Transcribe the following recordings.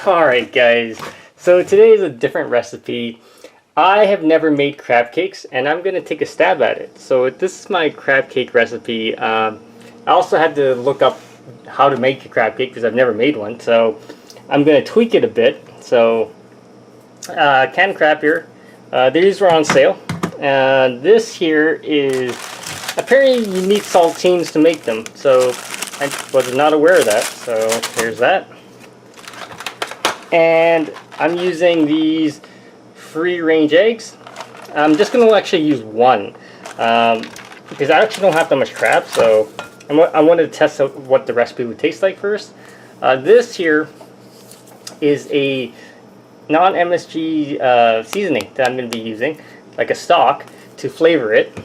Alright guys, so today is a different recipe. I have never made crab cakes and I'm going to take a stab at it. So this is my crab cake recipe. I also had to look up how to make a crab cake because I've never made one. So I'm going to tweak it a bit. So canned crab here. These were on sale. This here is, apparently you need saltines to make them. So I was not aware of that. So here's that. And I'm using these free-range eggs. I'm just going to actually use one because I actually don't have that much crab, so I wanted to test out what the recipe would taste like first. This here is a non-MSG seasoning that I'm going to be using, like a stock, to flavor it,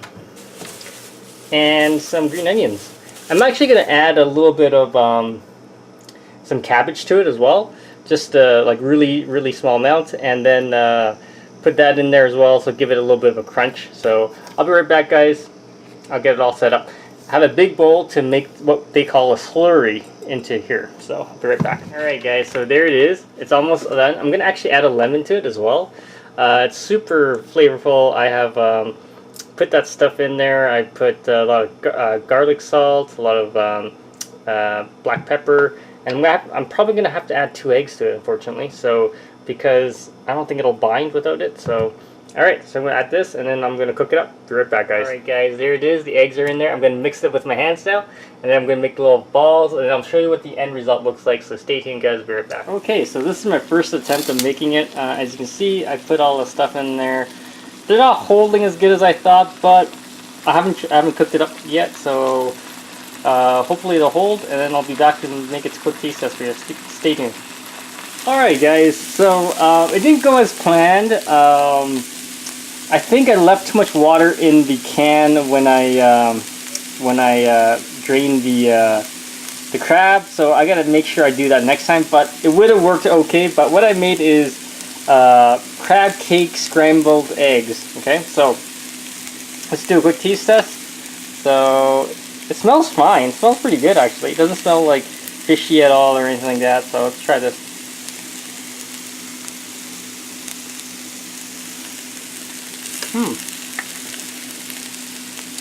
and some green onions. I'm actually going to add a little bit of some cabbage to it as well. Just like really small amount, and then put that in there as well, so give it a little bit of a crunch. So I'll be right back, guys. I'll get it all set up. I have a big bowl to make what they call a slurry into here, so I'll be right back. Alright guys, so there it is. It's almost done. I'm gonna actually add a lemon to it as well. It's super flavorful. I have put that stuff in there. I put a lot of garlic salt, a lot of black pepper. And I'm probably going to have to add 2 eggs to it, unfortunately, so because I don't think it'll bind without it. So, alright, so I'm going to add this, and then I'm going to cook it up. Be right back, guys. Alright, guys, there it is. The eggs are in there. I'm going to mix it with my hands now, and then I'm going to make little balls, and I'll show you what the end result looks like, so stay tuned, guys. Be right back. Okay, so this is my first attempt of making it. As you can see, I put all the stuff in there. They're not holding as good as I thought, but I haven't cooked it up yet, so hopefully it'll hold, and then I'll be back and make its quick taste test for you. Stay tuned. Alright guys, so it didn't go as planned. I think I left too much water in the can when I drained the crab, so I gotta make sure I do that next time, but it would have worked okay. But what I made is crab cake scrambled eggs. Okay, so let's do a quick taste test. So it smells fine. It smells pretty good, actually. It doesn't smell like fishy at all or anything like that. So let's try this.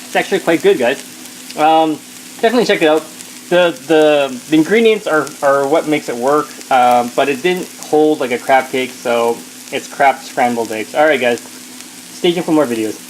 It's actually quite good, guys. Definitely check it out. The ingredients are what makes it work, but it didn't hold like a crab cake, so it's crab scrambled eggs. Alright, guys. Stay tuned for more videos.